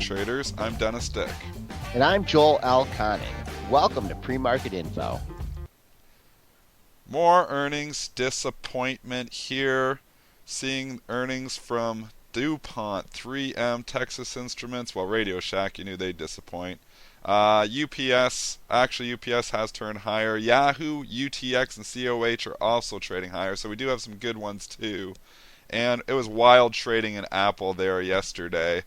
traders. I'm Dennis Dick. And I'm Joel L. Conning. Welcome to Premarket Info. More earnings disappointment here. Seeing earnings from DuPont, 3M, Texas Instruments, well, Radio Shack, you knew they'd disappoint. UPS has turned higher. YHOO, UTX, and COH are also trading higher, so we do have some good ones too. And it was wild trading in Apple there yesterday.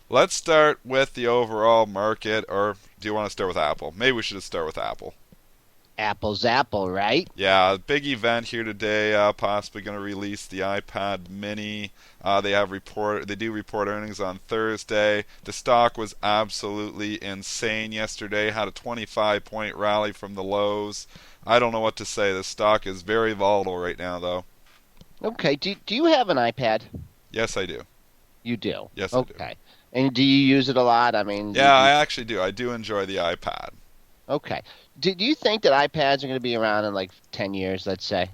Let's start with the overall market, or do you want to start with Apple? Maybe we should just start with Apple. Apple's Apple, right? Yeah, big event here today. Possibly going to release the iPad Mini. They do report earnings on Thursday. The stock was absolutely insane yesterday. Had a 25-point rally from the lows. I don't know what to say. The stock is very volatile right now, though. Okay. Do you have an iPad? Yes, I do. You do? Yes, I do. Okay. And do you use it a lot? I mean, yeah, I actually do. I do enjoy the iPad. Okay. Do you think that iPads are going to be around in like 10 years, let's say?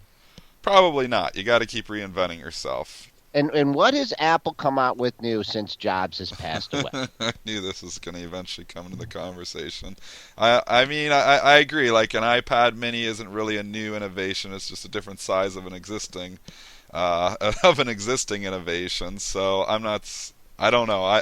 Probably not. You got to keep reinventing yourself. And what has Apple come out with new since Jobs has passed away? I knew this was going to eventually come into the conversation. I agree. Like an iPad Mini isn't really a new innovation. It's just a different size of an existing innovation. So I don't know.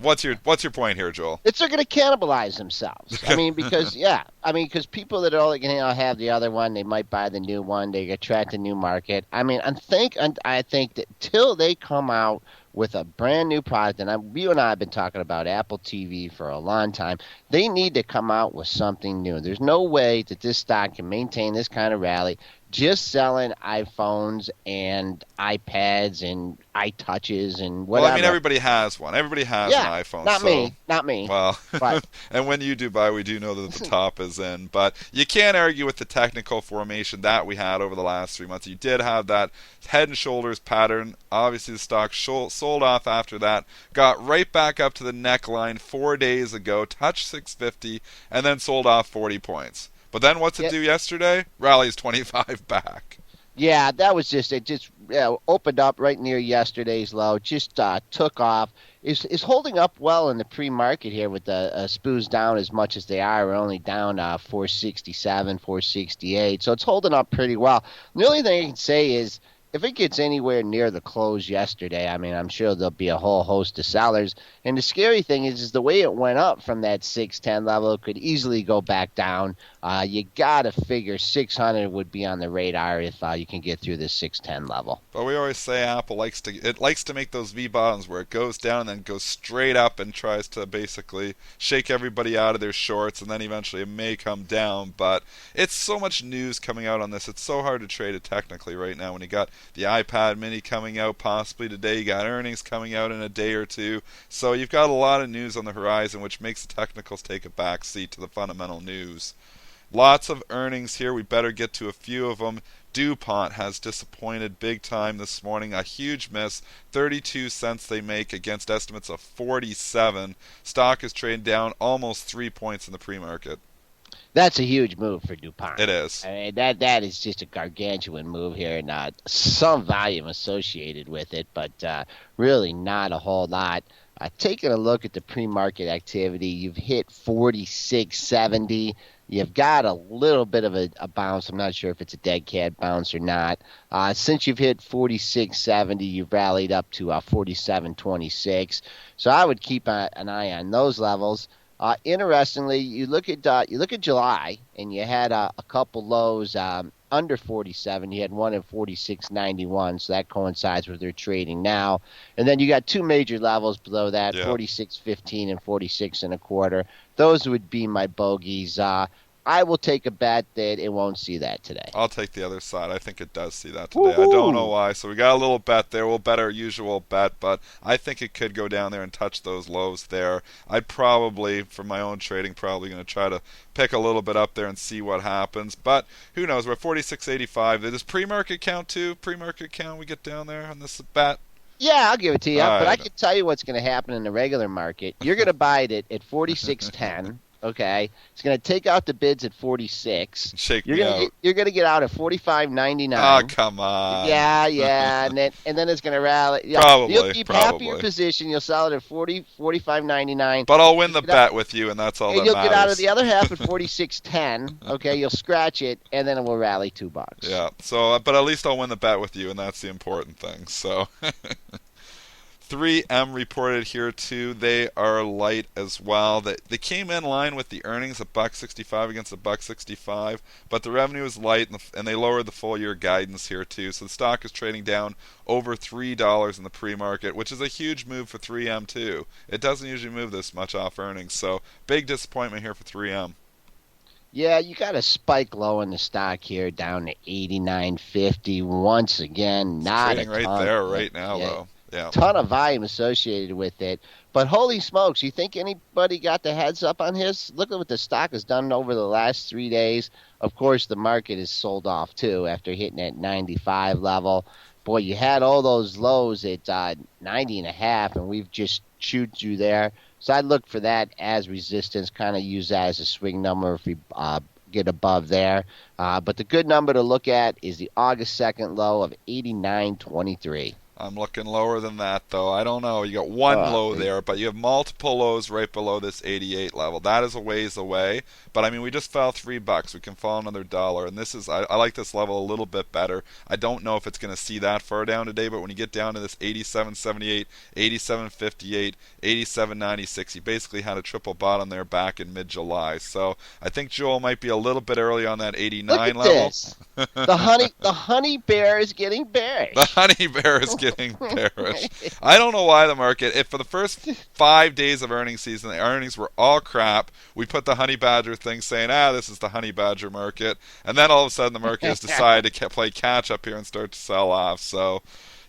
What's your point here, Joel? They're going to cannibalize themselves. Because people that are only going to have the other one, they might buy the new one. They attract a new market. I think that till they come out with a brand new product, and you and I have been talking about Apple TV for a long time, they need to come out with something new. There's no way that this stock can maintain this kind of rally just selling iPhones and iPads and iTouches and whatever. Well, everybody has one. Everybody has an iPhone. Not me. Well, but. And when you do buy, we do know that the top is in. But you can't argue with the technical formation that we had over the last 3 months. You did have that head and shoulders pattern. Obviously, the stock sold off after that. Got right back up to the neckline 4 days ago, touched 650, and then sold off 40 points. But then what's it do yesterday? Rallies 25 back. Yeah, that was it just opened up right near yesterday's low, just took off. Is holding up well in the pre-market here with the SPOOs down as much as they are. We're only down 467, 468, so it's holding up pretty well. The only thing I can say is if it gets anywhere near the close yesterday, I'm sure there'll be a whole host of sellers. And the scary thing is the way it went up from that 610 level, it could easily go back down. You got to figure 600 would be on the radar if you can get through this 610 level. But we always say Apple likes to make those V-bottoms where it goes down and then goes straight up and tries to basically shake everybody out of their shorts, and then eventually it may come down. But it's so much news coming out on this. It's so hard to trade it technically right now when you got the iPad Mini coming out possibly today. You got earnings coming out in a day or two. So you've got a lot of news on the horizon, which makes the technicals take a back seat to the fundamental news. Lots of earnings here. We better get to a few of them. DuPont has disappointed big time this morning. A huge miss. 32 cents they make against estimates of 47. Stock is trading down almost 3 points in the pre-market. That's a huge move for DuPont. It is. That is just a gargantuan move here, and some volume associated with it, but really not a whole lot. Taking a look at the pre-market activity, you've hit 46.70. You've got a little bit of a bounce. I'm not sure if it's a dead cat bounce or not. Since you've hit 46.70, you've rallied up to 47.26. So I would keep an eye on those levels. Interestingly, you look at July, and you had a couple lows under 47. You had one at 46.91, so that coincides with their trading now. And then you got two major levels below that, 46.15 and 46.25. Those would be my bogeys. I will take a bet that it won't see that today. I'll take the other side. I think it does see that today. Woo-hoo! I don't know why. So we got a little bet there. We'll bet our usual bet, but I think it could go down there and touch those lows there. I'd probably, for my own trading, going to try to pick a little bit up there and see what happens. But who knows? We're at 46.85. Does pre-market count too? Pre-market count we get down there on this bet? Yeah, I'll give it to you. But I can tell you what's going to happen in the regular market. You're going to buy it at 46.10. Okay, it's going to take out the bids at 46. Shake You're me gonna out. get out at Ah, 45.99. come on. Yeah, yeah, and then it's gonna rally. Yeah, you'll Probably, keep half of your probably. position. You'll sell it at 40, 45.99. But I'll win You'll the get out, bet with you, and that's all and that you'll get out of matters. the other half at 46.10. Okay, you'll scratch it, and then it will rally $2. Yeah. So, but at least I'll win the bet with you, and that's the important thing. So, 3M reported here too. They are light as well. They came in line with the earnings, a buck 65 against a buck 65, but the revenue is light, and they lowered the full year guidance here too. So the stock is trading down over $3 in the pre-market, which is a huge move for 3M too. It doesn't usually move this much off earnings, so big disappointment here for 3M. Yeah, you got a spike low in the stock here, down to 89.50. Once again, It's not a trading right ton. there Yeah, right now yeah, though. Yeah. ton of volume associated with it. But holy smokes, you think anybody got the heads up on his? Look at what the stock has done over the last 3 days. Of course, the market is sold off too after hitting that 95 level. Boy, you had all those lows at 90 and a half, and we've just chewed you there. So I'd look for that as resistance, kind of use that as a swing number if we get above there. But the good number to look at is the August 2nd low of 89.23. I'm looking lower than that, though. I don't know. You got one Uh, low there, but you have multiple lows right below this 88 level. That is a ways away. But I mean, we just fell $3. We can fall another dollar, and this is I like this level a little bit better. I don't know if it's going to see that far down today, but when you get down to this 87.78, 87.58, 87.96, you basically had a triple bottom there back in mid-July. So I think Joel might be a little bit early on that Look 89 at level. this. The honey bear is getting The bearish. honey bear is getting bearish. I don't know why the market. If for the first 5 days of earnings season, the earnings were all crap, we put the honey badger thing saying, this is the honey badger market, and then all of a sudden the market has decided to play catch up here and start to sell off. So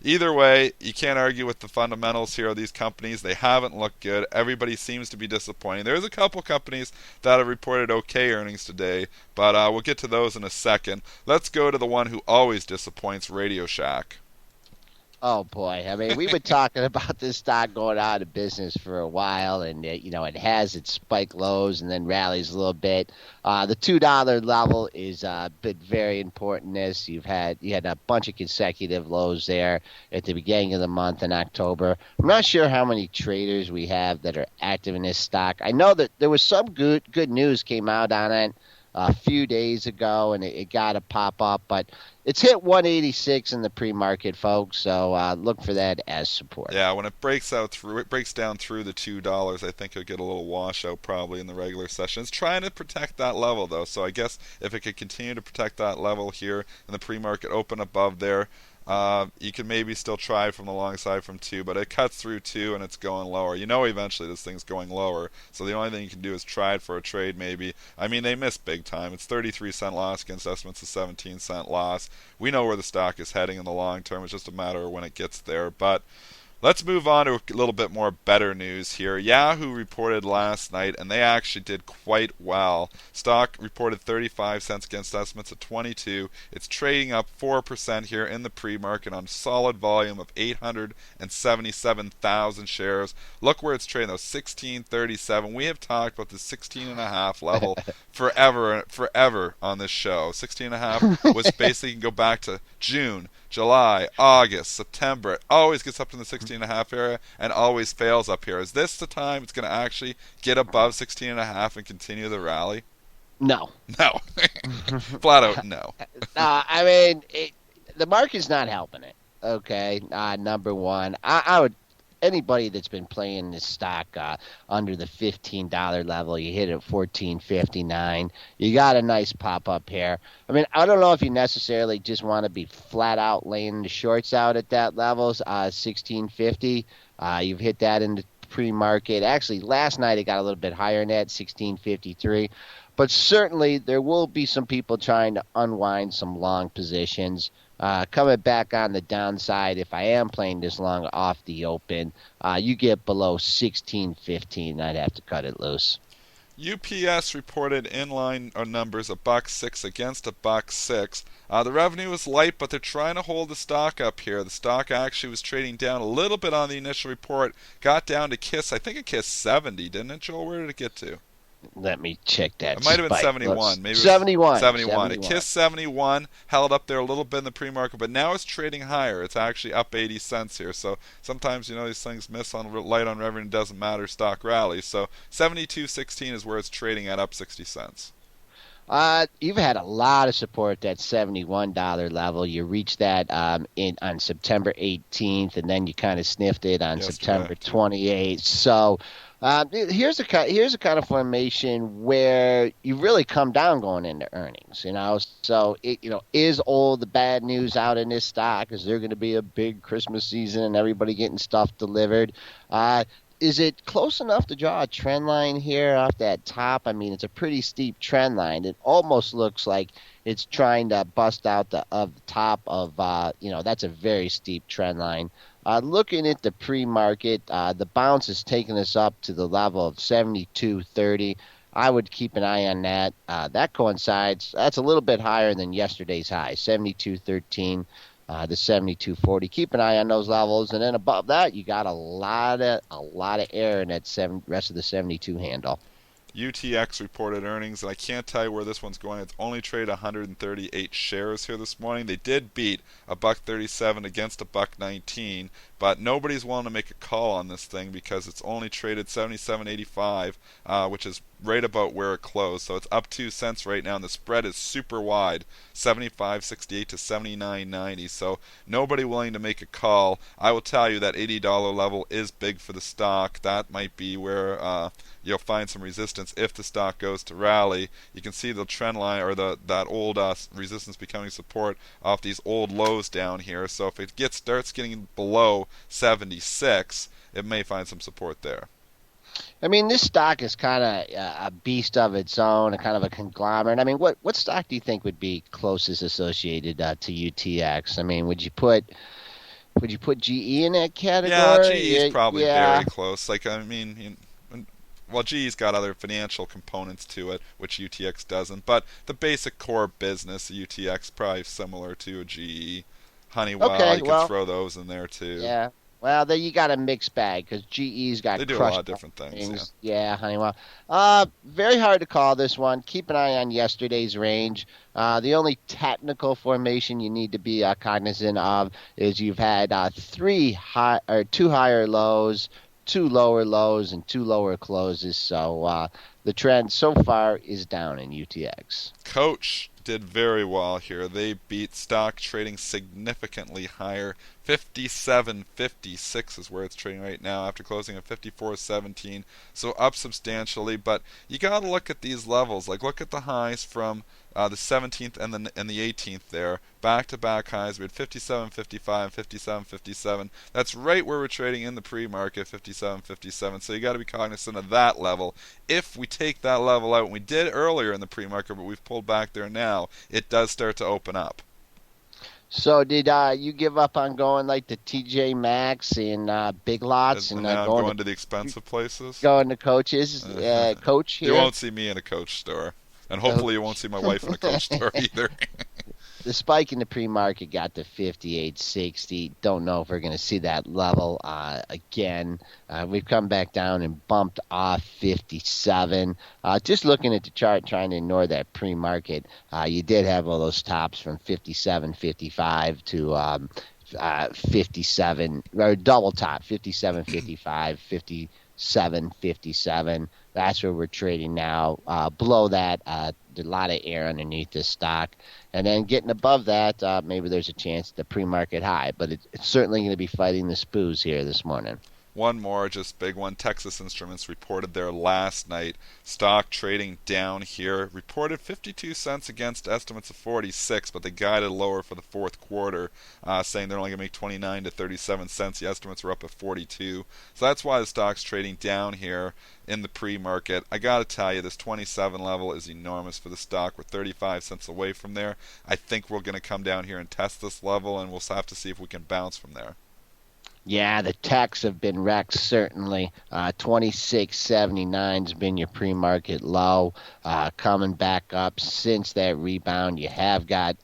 either way, you can't argue with the fundamentals here of these companies. They haven't looked good. Everybody seems to be disappointing. There's a couple companies that have reported okay earnings today, but we'll get to those in a second. Let's go to the one who always disappoints, Radio Shack. Oh boy, I mean, we've been talking about this stock going out of business for a while, and it has its spike lows and then rallies a little bit. The $2 level is been very important. In this you had a bunch of consecutive lows there at the beginning of the month in October. I'm not sure how many traders we have that are active in this stock. I know that there was some good news came out on it a few days ago, and it got a pop up, but it's hit 186 in the pre-market, folks. So look for that as support. Yeah, when it breaks down through the $2, I think you'll get a little washout probably in the regular session. It's trying to protect that level though, so I guess if it could continue to protect that level here in the pre-market open above there, you can maybe still try from the long side from 2, but it cuts through 2 and it's going lower. You know eventually this thing's going lower, so the only thing you can do is try it for a trade maybe. I mean, they missed big time. It's 33-cent loss against estimates of 17-cent loss. We know where the stock is heading in the long term. It's just a matter of when it gets there, but let's move on to a little bit more better news here. YHOO reported last night, and they actually did quite well. Stock reported 35 cents against estimates of 22. It's trading up 4% here in the pre-market on solid volume of 877,000 shares. Look where it's trading though, 1637. We have talked about the 16.5 level forever on this show. 16.5 was basically, you can go back to June, July, August, September. It always gets up in the 16.5 area and always fails up here. Is this the time it's going to actually get above 16.5 and continue the rally? No. No. Flat out no. I mean, the market's not helping it. Okay, number one, I would anybody that's been playing this stock under the $15 level, you hit it at 14.59. You got a nice pop up here. I mean, I don't know if you necessarily just want to be flat out laying the shorts out at that level, 16.50. You've hit that in the pre-market. Actually, last night it got a little bit higher than that, 16.53. But certainly there will be some people trying to unwind some long positions. Coming back on the downside, if I am playing this long off the open, you get below 16.15, I'd have to cut it loose. UPS reported inline numbers a buck six against a buck six. The revenue was light, but they're trying to hold the stock up here. The stock actually was trading down a little bit on the initial report, got down to I think it kissed 70, didn't it, Joel? Where did it get to? Let me check It that might have been spike. 71. Maybe it was 71. 71. It 71. kissed 71, held up there a little bit in the pre-market, but now it's trading higher. It's actually up 80 cents here. So sometimes, these things miss on light on revenue. Doesn't matter. Stock rally. So 72.16 is where it's trading at, up 60 cents. You've had a lot of support at that $71 level. You reached that on September 18th, and then you kind of sniffed it on Yesterday. September 28th. So here's a kind of formation where you really come down going into earnings. So is all the bad news out in this stock? Is there going to be a big Christmas season and everybody getting stuff delivered? Is it close enough to draw a trend line here off that top? I mean, it's a pretty steep trend line. It almost looks like it's trying to bust out the top of that's a very steep trend line. Looking at the pre-market, the bounce has taken us up to the level of 72.30. I would keep an eye on that. That coincides. That's a little bit higher than yesterday's high, 72.13. The 72.40. Keep an eye on those levels, and then above that, you got a lot of air in that rest of the 72 handle. UTX reported earnings, and I can't tell you where this one's going. It's only traded 138 shares here this morning. They did beat a buck 37 against a buck 19, but nobody's willing to make a call on this thing because it's only traded 77.85, which is right about where it closed. So it's up 2 cents right now, and the spread is super wide, 75.68 to 79.90. So nobody willing to make a call. I will tell you that $80 level is big for the stock. That might be where you'll find some resistance if the stock goes to rally. You can see the trend line or that old resistance becoming support off these old lows down here. So if it starts getting below 76, it may find some support there. I mean, this stock is kind of a beast of its own, a kind of a conglomerate. I mean, what stock do you think would be closest associated to UTX? I mean, would you put GE in that Yeah, category? GE's probably Yeah. very close. Like, I mean, well, GE's got other financial components to it, which UTX doesn't. But the basic core business, UTX, probably similar to a GE. Honeywell, Okay. you can Well, throw those in there too. yeah. Well, then you got a mixed bag because GE's They got do a lot crushed of different things, yeah. things. Yeah, Honeywell. Very hard to call this one. Keep an eye on yesterday's range. The only technical formation you need to be cognizant of is you've had two higher lows, two lower lows, and two lower closes. So the trend so far is down in UTX. Coach did very well here. They beat stock trading significantly higher. 57.56 is where it's trading right now after closing at 54.17. So up substantially, but you got to look at these levels. Like look at the highs from the 17th and the 18th there. Back-to-back highs. We had 57.55 and 57.57. That's right where we're trading in the pre-market, 57.57. So you got to be cognizant of that level. If we take that level out, and we did earlier in the pre-market, but we've pulled back there now, it does start to open up. So did you give up on going like the TJ Maxx and Big Lots And and now I'm going to going to the expensive places. Coaches coach You here? won't see me in a Coach store. And hopefully you won't see my wife in a Coach store either. The spike in the pre-market got to 58.60. Don't know if we're going to see that level again. We've come back down and bumped off 57. Just looking at the chart, trying to ignore that pre-market, you did have all those tops from 57.55 to 57, or double top, 57.55, 57.57. That's where we're trading now. Below that, there's a lot of air underneath this stock. And then getting above that, maybe there's a chance at the pre-market high. But it's certainly going to be fighting the spoos here this morning. One more, just big one. Texas Instruments reported there last night. Stock trading down here. Reported 52 cents against estimates of 46, but they guided lower for the fourth quarter, saying they're only going to make 29 to 37 cents. The estimates were up at 42. So that's why the stock's trading down here in the pre-market. I got to tell you, this 27 level is enormous for the stock. We're 35 cents away from there. I think we're going to come down here and test this level, and we'll have to see if we can bounce from there. Yeah, the techs have been wrecked certainly. 26.79's been your pre-market low. Coming back up since that rebound, you have got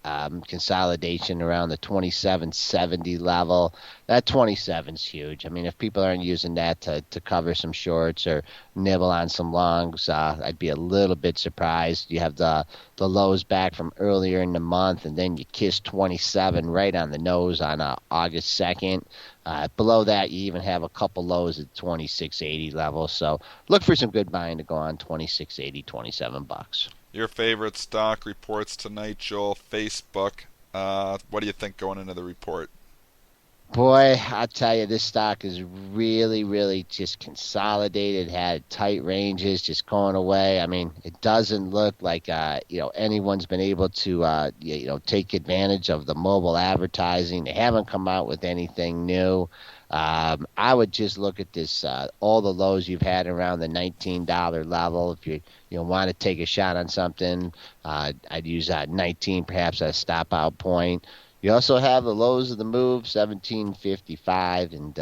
consolidation around the 27.70 level. That 27's huge. I mean, if people aren't using that to cover some shorts or nibble on some longs, I'd be a little bit surprised. You have the lows back from earlier in the month, and then you kiss 27 right on the nose on August 2nd. Below that, you even have a couple lows at 26.80 level. So look for some good buying to go on 26.80, $27. Your favorite stock reports tonight, Joel. Facebook. What do you think going into the report? Boy, I tell you, this stock is really, really just consolidated, had tight ranges just going away. I mean, it doesn't look like anyone's been able to take advantage of the mobile advertising. They haven't come out with anything new. I would just look at this all the lows you've had around the $19 level. If you want to take a shot on something, I'd use 19 perhaps as a stop out point. You also have the lows of the move, 1755, and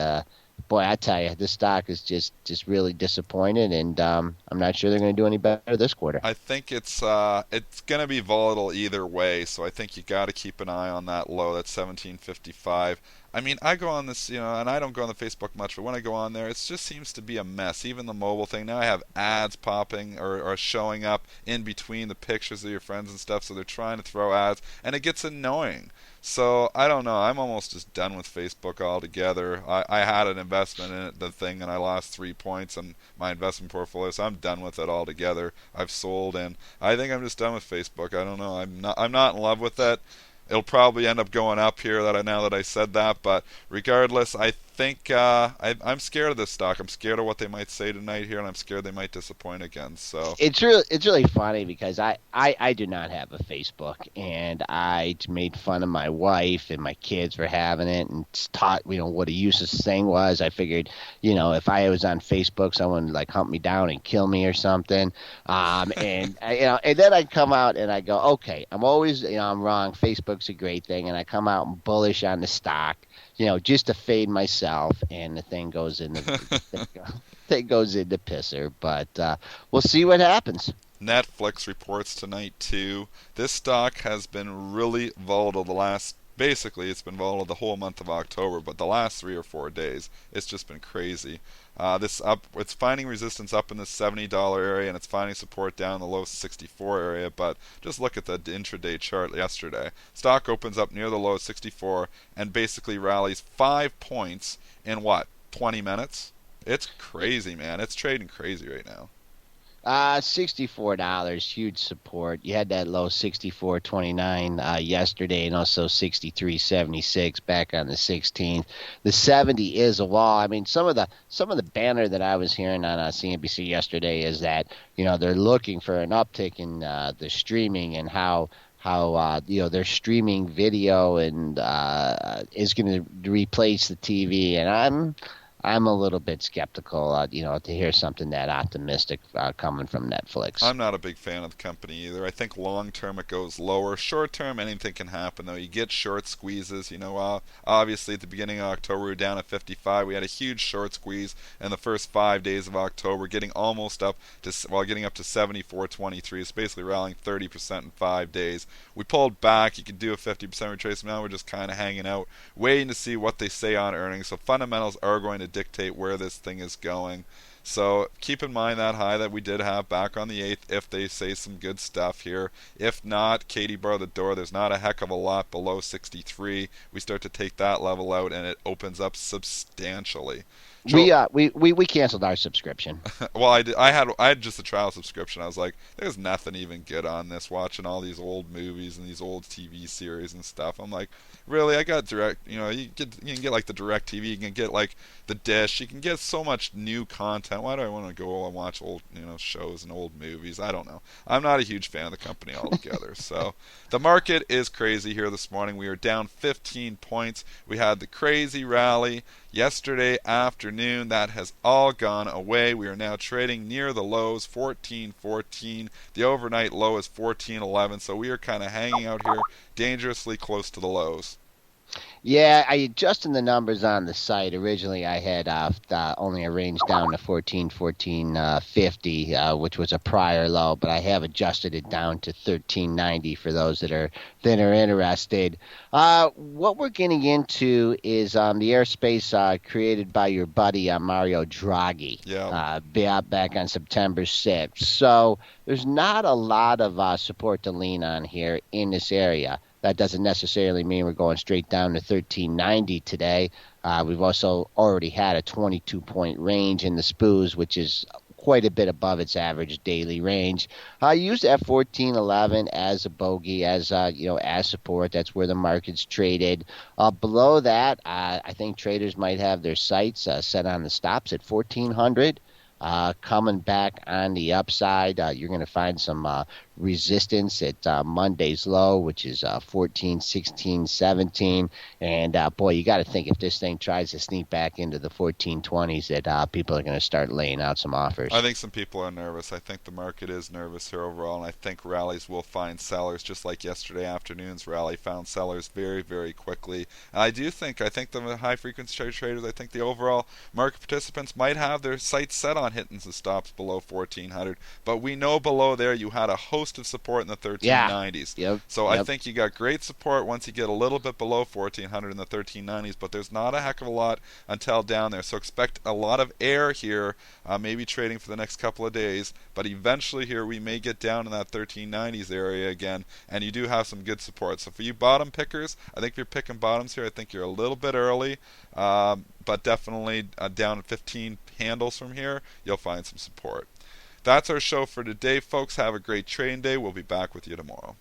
boy, I tell you, this stock is just really disappointed, and I'm not sure they're going to do any better this quarter. I think it's going to be volatile either way, so I think you got to keep an eye on that low. That's 1755. I mean, I go on this, and I don't go on the Facebook much, but when I go on there, it just seems to be a mess. Even the mobile thing. Now I have ads popping or showing up in between the pictures of your friends and stuff, so they're trying to throw ads, and it gets annoying. So I don't know. I'm almost just done with Facebook altogether. I had an investment in it, the thing, and I lost 3 points in my investment portfolio. So I'm done with it altogether. I've sold, and I think I'm just done with Facebook. I don't know. I'm not in love with it. It'll probably end up going up here now that I said that. But regardless, I think I'm scared of this stock. I'm scared of what they might say tonight here, and I'm scared they might disappoint again. So It's really funny because I do not have a Facebook, and I made fun of my wife and my kids for having it and taught what a useless thing was. I figured if I was on Facebook, someone would like hunt me down and kill me or something. And then I come out and I go, okay, I'm always I'm wrong. Facebook's a great thing, and I come out and bullish on the stock, just to fade myself, and the thing goes in thing goes into pisser. But we'll see what happens. Netflix reports tonight too. This stock has been really volatile the last. Basically, it's been volatile the whole month of October, but the last 3 or 4 days, it's just been crazy. It's finding resistance up in the $70 area, and it's finding support down in the low 64 area. But just look at the intraday chart yesterday. Stock opens up near the low 64 and basically rallies 5 points in what 20 minutes. It's crazy, man. It's trading crazy right now. $64, huge support. You had that low 64.29 yesterday, and also 63.76 back on the 16th. The 70 is a wall. I mean, some of the banner that I was hearing on CNBC yesterday is that they're looking for an uptick in the streaming and how their streaming video and is going to replace the TV, and I'm a little bit skeptical, to hear something that optimistic coming from Netflix. I'm not a big fan of the company either. I think long term it goes lower. Short term, anything can happen though. You get short squeezes. Obviously at the beginning of October we were down at 55. We had a huge short squeeze in the first 5 days of October, getting almost up to getting up to 74.23. It's basically rallying 30% in 5 days. We pulled back. You could do a 50% retracement. Now we're just kind of hanging out, waiting to see what they say on earnings. So fundamentals are going to dictate where this thing is going. So keep in mind that high that we did have back on the 8th if they say some good stuff here. If not, Katie bar the door. There's not a heck of a lot below 63. We start to take that level out and it opens up substantially. We canceled our subscription. Well, I had just a trial subscription. I was like, there's nothing even good on this. Watching all these old movies and these old TV series and stuff. I'm like, really? I got direct. You can get like the direct TV. You can get like the dish. You can get so much new content. Why do I want to go and watch old shows and old movies? I don't know. I'm not a huge fan of the company altogether. So the market is crazy here this morning. We are down 15 points. We had the crazy rally yesterday afternoon. That has all gone away. We are now trading near the lows, 14.14. The overnight low is 14.11. So we are kind of hanging out here dangerously close to the lows. Yeah, I adjusted the numbers on the site. Originally, I had only a range down to 1450, which was a prior low, but I have adjusted it down to 1390 for those that are interested. What we're getting into is the airspace created by your buddy Mario Draghi. Yeah. Back on September 6th. So there's not a lot of support to lean on here in this area. That doesn't necessarily mean we're going straight down to 1390 today. We've also already had a 22-point range in the SPOOs, which is quite a bit above its average daily range. I use that 1411 as a bogey, as support. That's where the market's traded. Below that, I think traders might have their sights set on the stops at 1400. Coming back on the upside, you're going to find some resistance at Monday's low, which is 14, 16, 17. And boy, you got to think if this thing tries to sneak back into the 1420s, that people are going to start laying out some I offers. think some people are nervous. I think the market is nervous here overall, and I think rallies will find sellers just like yesterday afternoon's rally found sellers very, very quickly. And I think the high frequency traders, I think the overall market participants might have their sights set on hitting some stops below 1400. But we know below there you had a host of support in the Yeah. 1390s. Yep. So I Yep. think you got great support once you get a little bit below 1400 in the 1390s, but there's not a heck of a lot until down there. So expect a lot of air here, maybe trading for the next couple of days, but eventually here we may get down in that 1390s area again, and you do have some good support. So for you bottom pickers, I think if you're picking bottoms here, I think you're a little bit early, but definitely down 15 handles from here, you'll find some support. That's our show for today, folks. Have a great trading day. We'll be back with you tomorrow.